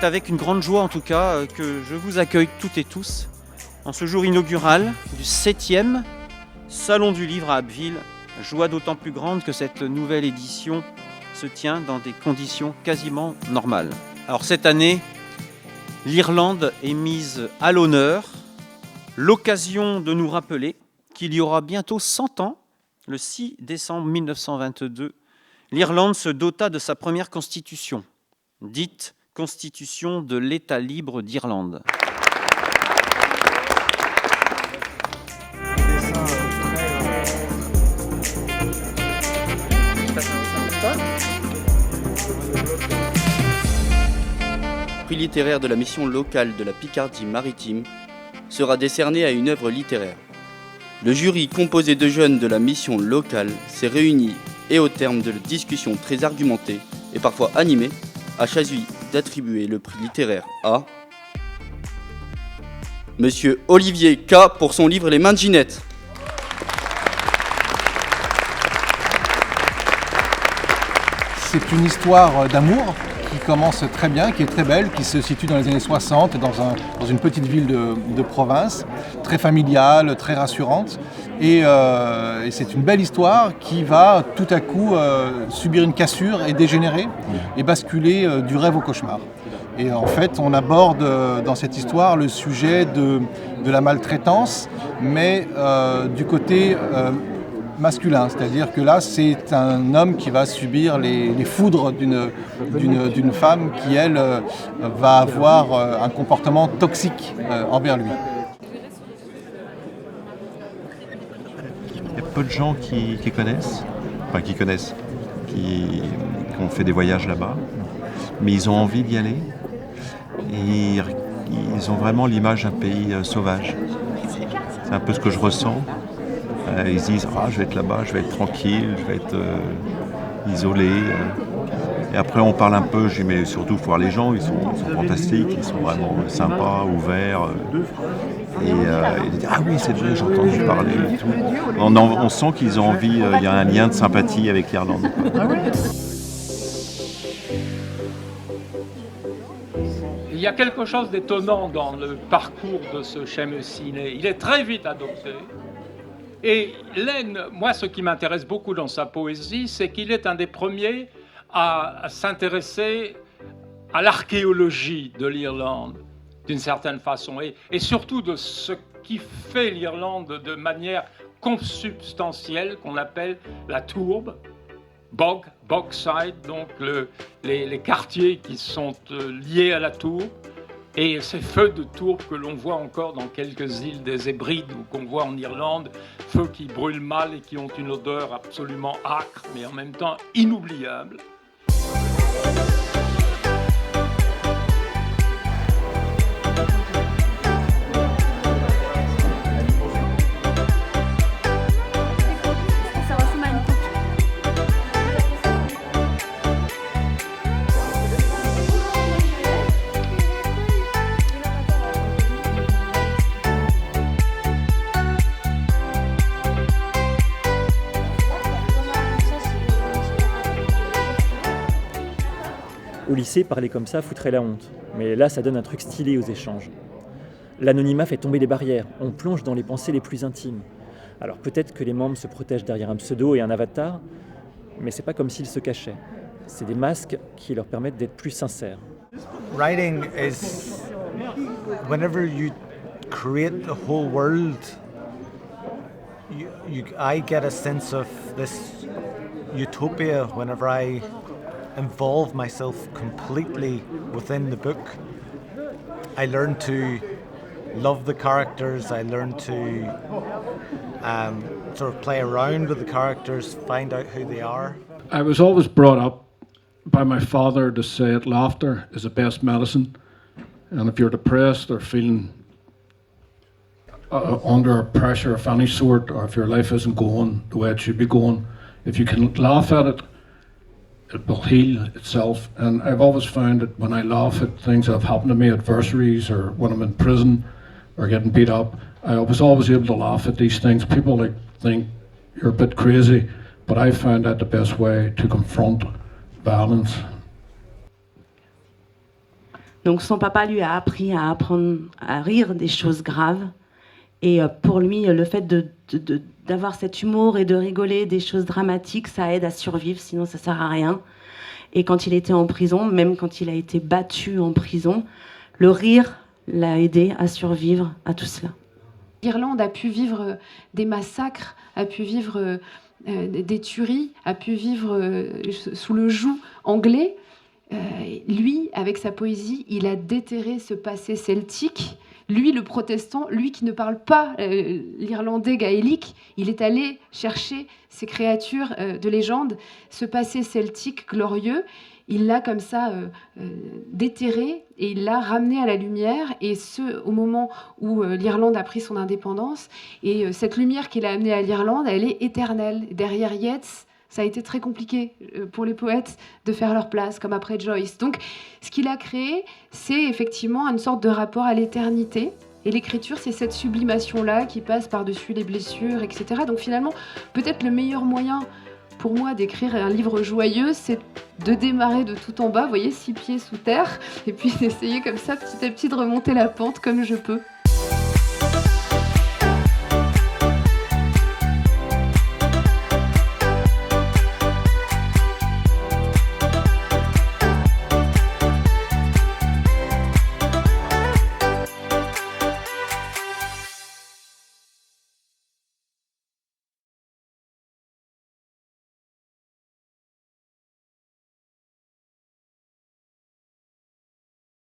avec une grande joie en tout cas que je vous accueille toutes et tous en ce jour inaugural du 7e Salon du Livre à Abbeville. Joie d'autant plus grande que cette nouvelle édition se tient dans des conditions quasiment normales. Alors cette année, l'Irlande est mise à l'honneur, l'occasion de nous rappeler qu'il y aura bientôt 100 ans, le 6 décembre 1922, l'Irlande se dota de sa première constitution, dite Constitution de l'État libre d'Irlande. Le prix littéraire de la mission locale de la Picardie-Maritime sera décerné à une œuvre littéraire. Le jury, composé de jeunes de la mission locale, s'est réuni et au terme de discussions très argumentées et parfois animées, a choisi d'attribuer le prix littéraire à Monsieur Olivier K. pour son livre Les Mains de Ginette. C'est une histoire d'amour qui commence très bien, qui est très belle, qui se situe dans les années 60 dans une petite ville de province, très familiale, très rassurante. Et c'est une belle histoire qui va tout à coup subir une cassure et dégénérer et basculer du rêve au cauchemar. Et en fait, on aborde dans cette histoire le sujet de la maltraitance, mais du côté masculin, c'est-à-dire que là, c'est un homme qui va subir les foudres d'une femme qui, elle, va avoir un comportement toxique envers lui. Il y a peu de gens qui connaissent, qui ont fait des voyages là-bas, mais ils ont envie d'y aller et ils ont vraiment l'image d'un pays sauvage. C'est un peu ce que je ressens. Ils se disent je vais être là-bas, je vais être tranquille, je vais être isolé. Et après on parle un peu, je dis mais surtout il faut voir les gens, ils sont fantastiques, ils sont vraiment sympas, ouverts. Et ils disent oui c'est vrai, j'ai entendu parler et tout. On sent qu'ils ont envie, il y a un lien de sympathie avec l'Irlande. Il y a quelque chose d'étonnant dans le parcours de ce Seamus Heaney. Il est très vite adopté. Et moi, ce qui m'intéresse beaucoup dans sa poésie, c'est qu'il est un des premiers à s'intéresser à l'archéologie de l'Irlande, d'une certaine façon, et surtout de ce qui fait l'Irlande de manière consubstantielle, qu'on appelle la tourbe, Bogside, donc les quartiers qui sont liés à la tourbe. Et ces feux de tourbe que l'on voit encore dans quelques îles des Hébrides ou qu'on voit en Irlande, feux qui brûlent mal et qui ont une odeur absolument âcre, mais en même temps inoubliable. Au lycée, parler comme ça foutrait la honte. Mais là, ça donne un truc stylé aux échanges. L'anonymat fait tomber les barrières. On plonge dans les pensées les plus intimes. Alors peut-être que les membres se protègent derrière un pseudo et un avatar, mais c'est pas comme s'ils se cachaient. C'est des masques qui leur permettent d'être plus sincères. Writing is whenever you create the whole world, I get a sense of this utopia whenever I involve myself completely within the book. I learn to love the characters, I learn to sort of play around with the characters, find out who they are. I was always brought up by my father to say that laughter is the best medicine, and if you're depressed or feeling under pressure of any sort, or if your life isn't going the way it should be going, if you can laugh at it, it will heal itself. And I've always found that when I laugh at things that have happened to me, adversaries, or when I'm in prison or getting beat up, I was always able to laugh at these things. People think you're a bit crazy, but I found that the best way to confront violence. Donc son papa lui a appris à apprendre à rire des choses graves. Et pour lui, le fait d'avoir cet humour et de rigoler des choses dramatiques, ça aide à survivre, sinon ça sert à rien. Et quand il était en prison, même quand il a été battu en prison, le rire l'a aidé à survivre à tout cela. L'Irlande a pu vivre des massacres, a pu vivre des tueries, a pu vivre sous le joug anglais. Lui, avec sa poésie, il a déterré ce passé celtique. Lui, le protestant, lui qui ne parle pas l'irlandais gaélique, il est allé chercher ces créatures de légende, ce passé celtique glorieux. Il l'a comme ça déterré et il l'a ramené à la lumière, et ce, au moment où l'Irlande a pris son indépendance. Et cette lumière qu'il a amenée à l'Irlande, elle est éternelle. Derrière Yeats, ça a été très compliqué pour les poètes de faire leur place, comme après Joyce. Donc, ce qu'il a créé, c'est effectivement une sorte de rapport à l'éternité. Et l'écriture, c'est cette sublimation-là qui passe par-dessus les blessures, etc. Donc finalement, peut-être le meilleur moyen pour moi d'écrire un livre joyeux, c'est de démarrer de tout en bas, vous voyez, 6 pieds sous terre, et puis d'essayer comme ça, petit à petit, de remonter la pente comme je peux.